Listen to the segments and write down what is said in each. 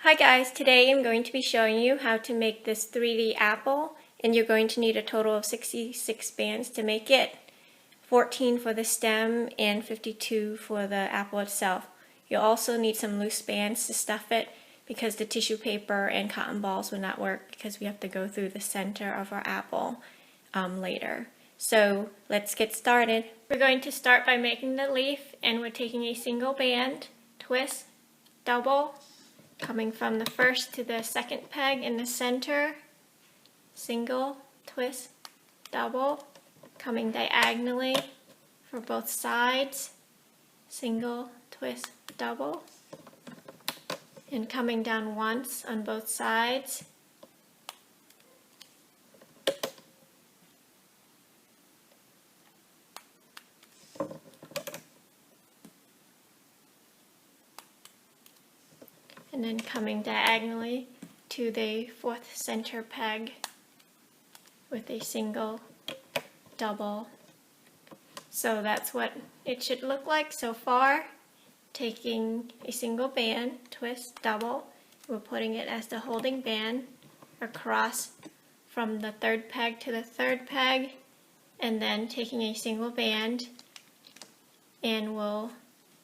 Hi guys, today I'm going to be showing you how to make this 3D apple, and you're going to need a total of 66 bands to make it, 14 for the stem and 52 for the apple itself. You'll also need some loose bands to stuff it because the tissue paper and cotton balls will not work because we have to go through the center of our apple later. So let's get started. We're going to start by making the leaf, and we're taking a single band, twist, double, coming from the first to the second peg in the center, single, twist, double, coming diagonally for both sides, single, twist, double, and coming down once on both sides, and then coming diagonally to the fourth center peg with a single, double. So that's what it should look like so far. Taking a single band, twist, double, we're putting it as the holding band across from the third peg to the third peg, and then taking a single band and we'll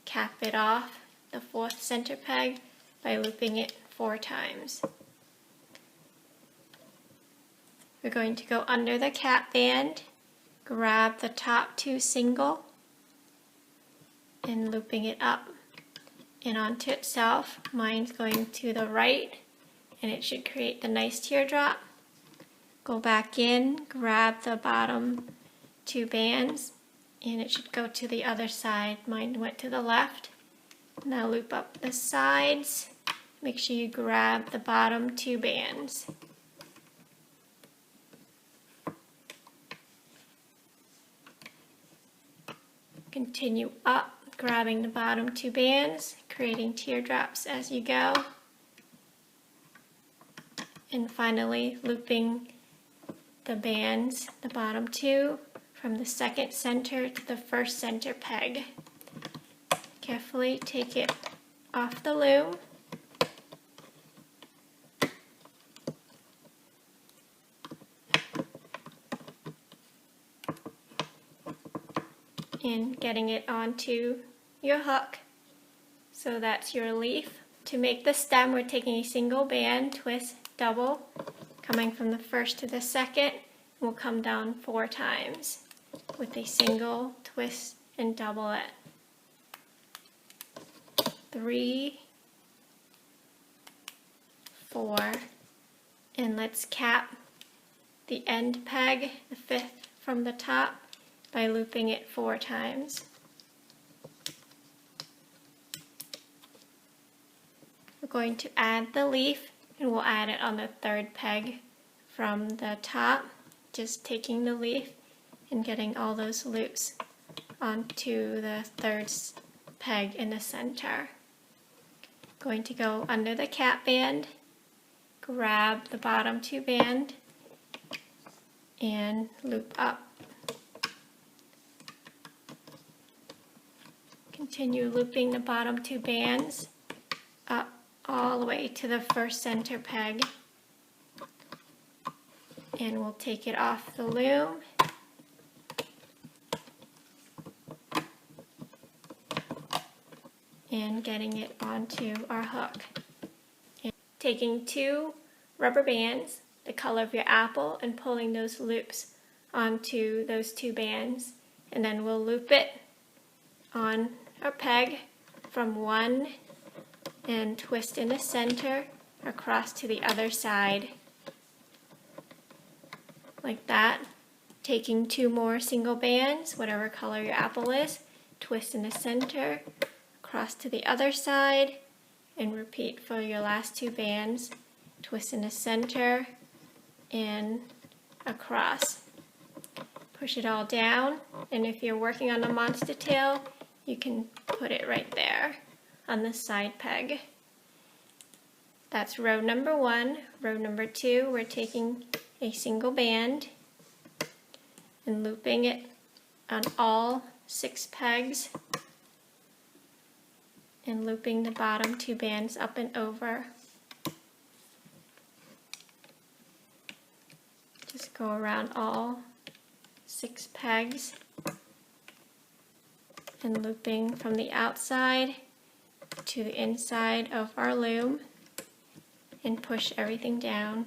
cap it off the fourth center peg by looping it 4 times. We're going to go under the cap band, grab the top 2 single, and looping it up and onto itself. Mine's going to the right, and it should create the nice teardrop. Go back in, grab the bottom 2 bands, and it should go to the other side. Mine went to the left. Now loop up the sides. Make sure you grab the bottom 2 bands. Continue up, grabbing the bottom 2 bands, creating teardrops as you go. And finally looping the bands, the bottom 2, from the second center to the first center peg. Carefully take it off the loom. And getting it onto your hook. So that's your leaf. To make the stem, we're taking a single band, twist, double, coming from the first to the second. We'll come down 4 times with a single, twist, and double it. 3, 4, and let's cap the end peg, the 5th from the top, by looping it 4 times. We're going to add the leaf, and we'll add it on the 3rd peg from the top, just taking the leaf and getting all those loops onto the 3rd peg in the center. Going to go under the cap band, grab the bottom 2 band, and loop up. Continue looping the bottom 2 bands up all the way to the first center peg, and we'll take it off the loom and getting it onto our hook. And taking 2 rubber bands, the color of your apple, and pulling those loops onto those 2 bands, and then we'll loop it on our peg from one and twist in the center across to the other side like that. Taking 2 more single bands, whatever color your apple is, twist in the center across to the other side, and repeat for your last 2 bands, twist in the center and across. Push it all down, and if you're working on a monster tail, you can put it right there on the side peg. That's row number 1. Row number 2, we're taking a single band and looping it on all 6 pegs and looping the bottom 2 bands up and over Just go around all 6 pegs and looping from the outside to the inside of our loom and push everything down.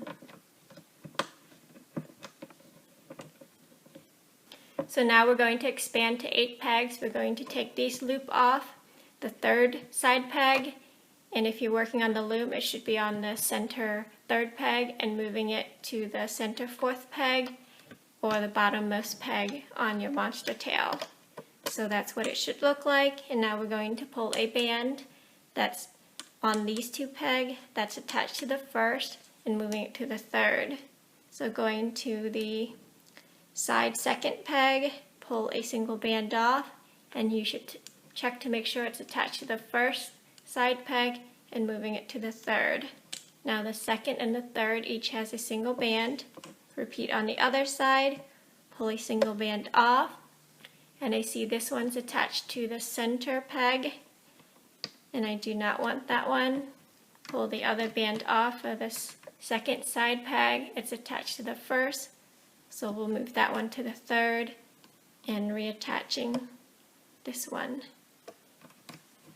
So now we're going to expand to 8 pegs. We're going to take these loop off the 3rd side peg, and if you're working on the loom, it should be on the center 3rd peg and moving it to the center 4th peg or the bottommost peg on your monster tail. So that's what it should look like. And now we're going to pull a band that's on these 2 pegs that's attached to the 1st and moving it to the 3rd. So going to the side 2nd peg, pull a single band off, and you should check to make sure it's attached to the 1st side peg and moving it to the 3rd. Now the 2nd and the 3rd each has a single band. Repeat on the other side, pull a single band off, and I see this one's attached to the center peg, and I do not want that one. Pull the other band off of this 2nd side peg. It's attached to the 1st, so we'll move that one to the 3rd and reattaching this one.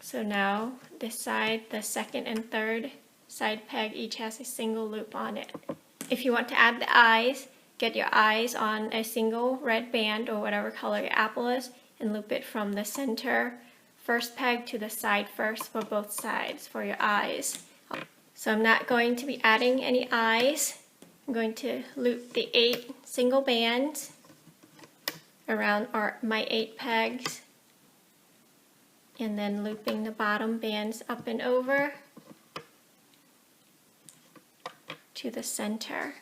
So now this side, the 2nd and 3rd side peg each has a single loop on it. If you want to add the eyes, get your eyes on a single red band or whatever color your apple is and loop it from the center 1st peg to the side 1st for both sides for your eyes. So I'm not going to be adding any eyes. I'm going to loop the 8 single bands around my 8 pegs and then looping the bottom bands up and over to the center.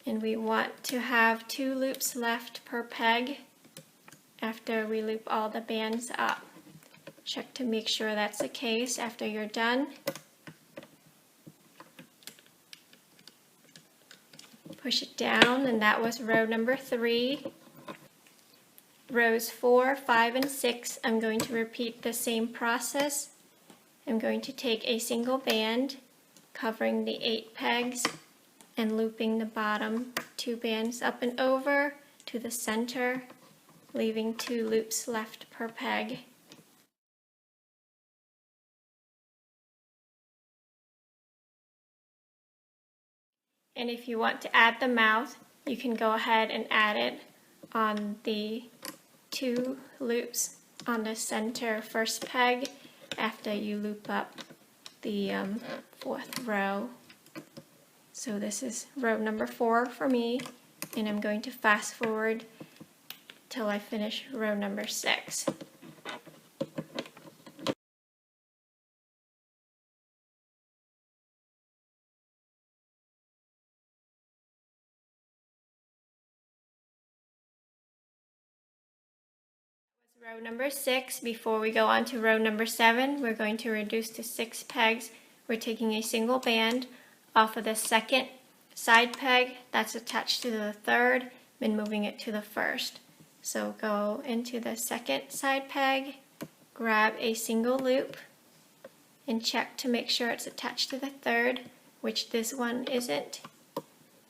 And we want to have 2 loops left per peg after we loop all the bands up. Check to make sure that's the case after you're done. Push it down, and that was row number 3. Rows 4, 5, and 6, I'm going to repeat the same process. I'm going to take a single band covering the 8 pegs and looping the bottom 2 bands up and over to the center, leaving 2 loops left per peg. And if you want to add the mouth, you can go ahead and add it on the 2 loops on the center 1st peg after you loop up the 4th row. So this is row number 4 for me, and I'm going to fast forward till I finish row number 6. Row number 6. Before we go on to row number 7, we're going to reduce to 6 pegs. We're taking a single band off of the 2nd side peg that's attached to the 3rd and moving it to the 1st. So go into the 2nd side peg, grab a single loop, and check to make sure it's attached to the 3rd, which this one isn't.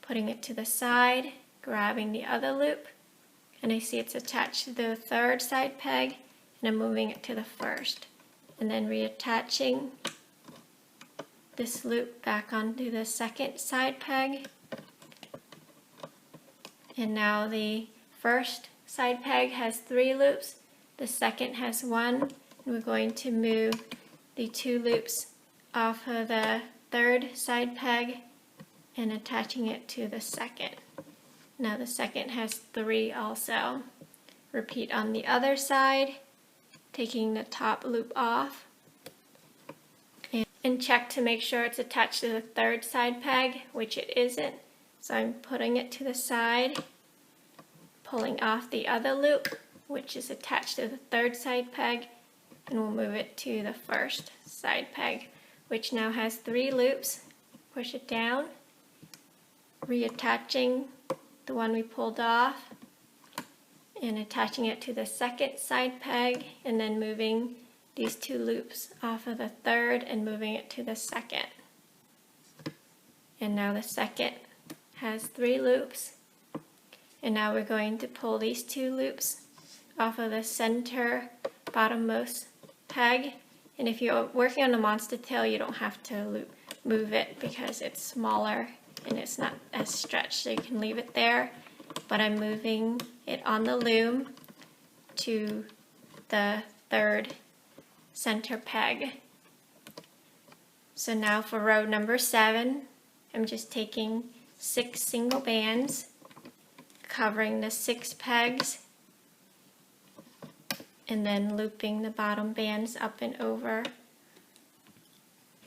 Putting it to the side, grabbing the other loop, and I see it's attached to the 3rd side peg, and I'm moving it to the 1st. And then reattaching this loop back onto the 2nd side peg. And now the 1st side peg has 3 loops, the 2nd has 1, and we're going to move the 2 loops off of the 3rd side peg and attaching it to the 2nd. Now the 2nd has 3 also. Repeat on the other side, taking the top loop off, and check to make sure it's attached to the 3rd side peg, which it isn't. So I'm putting it to the side, pulling off the other loop, which is attached to the 3rd side peg, and we'll move it to the 1st side peg, which now has 3 loops. Push it down, reattaching the one we pulled off and attaching it to the 2nd side peg, and then moving these 2 loops off of the third and moving it to the second. And now the second has 3 loops. And now we're going to pull these 2 loops off of the center bottommost peg. And if you're working on a monster tail, you don't have to move it because it's smaller and it's not as stretched, so you can leave it there. But I'm moving it on the loom to the third center peg. So now for row number 7, I'm just taking 6 single bands, covering the 6 pegs, and then looping the bottom bands up and over.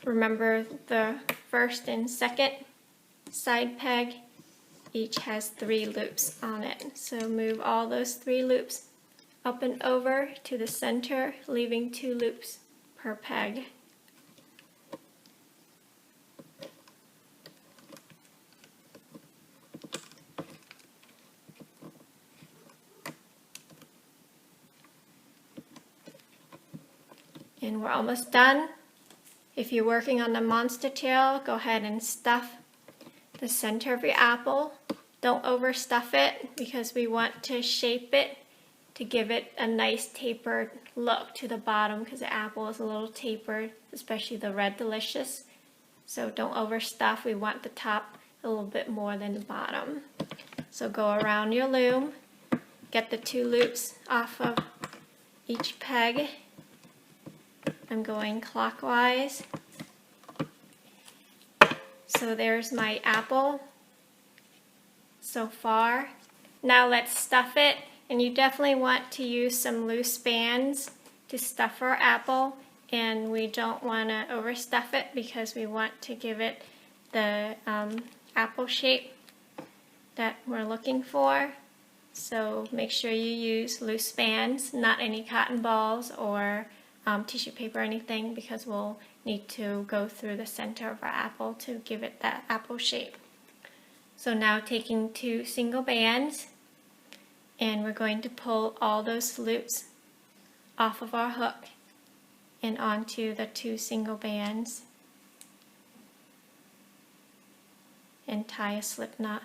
Remember, the first and second side peg each has 3 loops on it. So move all those 3 loops up and over to the center, leaving 2 loops per peg. And we're almost done. If you're working on the monster tail, go ahead and stuff the center of your apple. Don't overstuff it because we want to shape it to give it a nice tapered look to the bottom, because the apple is a little tapered, especially the Red Delicious. So don't overstuff. We want the top a little bit more than the bottom. So go around your loom, get the 2 loops off of each peg. I'm going clockwise. So there's my apple so far. Now let's stuff it, and you definitely want to use some loose bands to stuff our apple, and we don't want to overstuff it because we want to give it the apple shape that we're looking for. So make sure you use loose bands, not any cotton balls or tissue paper or anything, because we'll need to go through the center of our apple to give it that apple shape. So now taking 2 single bands, and we're going to pull all those loops off of our hook and onto the 2 single bands and tie a slip knot.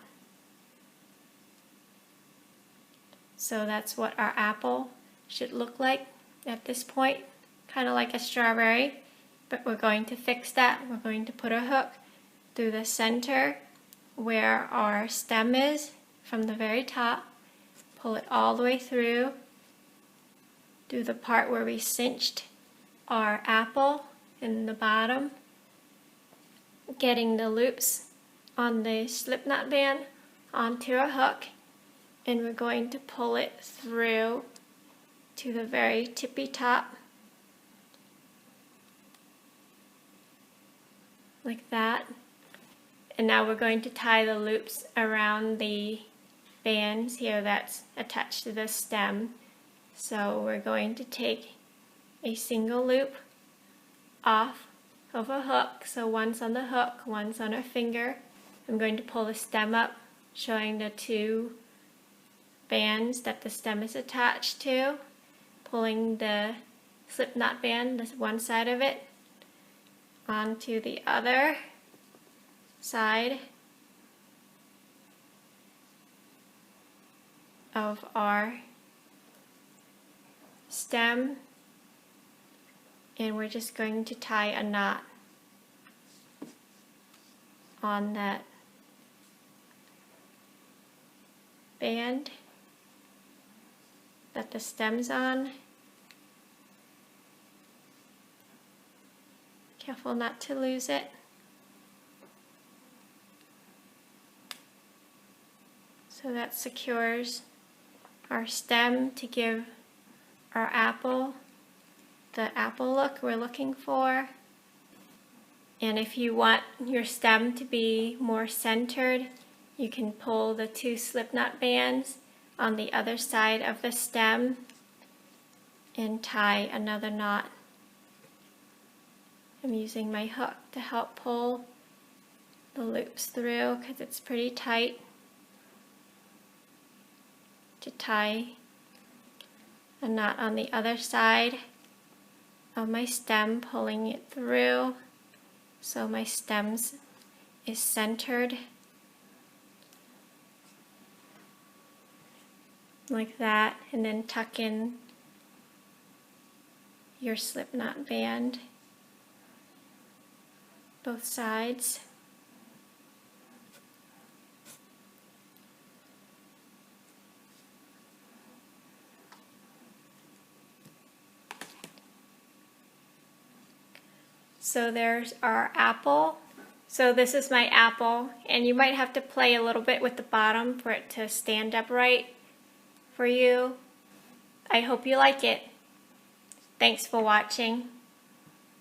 So that's what our apple should look like at this point, kind of like a strawberry, but we're going to fix that. We're going to put a hook through the center where our stem is from the very top, pull it all the way through, do the part where we cinched our apple in the bottom, getting the loops on the slip knot band onto our hook, and we're going to pull it through to the very tippy top, like that. And now we're going to tie the loops around the bands here that's attached to the stem. So we're going to take a single loop off of a hook. So one's on the hook, one's on our finger. I'm going to pull the stem up, showing the 2 bands that the stem is attached to, pulling the slip knot band, this one side of it, onto the other side of our stem, and we're just going to tie a knot on that band that the stem's on. Careful not to lose it. So that secures our stem to give our apple the apple look we're looking for. And if you want your stem to be more centered, you can pull the 2 slip knot bands on the other side of the stem and tie another knot. I'm using my hook to help pull the loops through because it's pretty tight to tie a knot on the other side. of my stem, pulling it through so my stems is centered like that, and then tuck in your slip knot band both sides. So there's our apple. So this is my apple, and you might have to play a little bit with the bottom for it to stand upright for you. I hope you like it. Thanks for watching.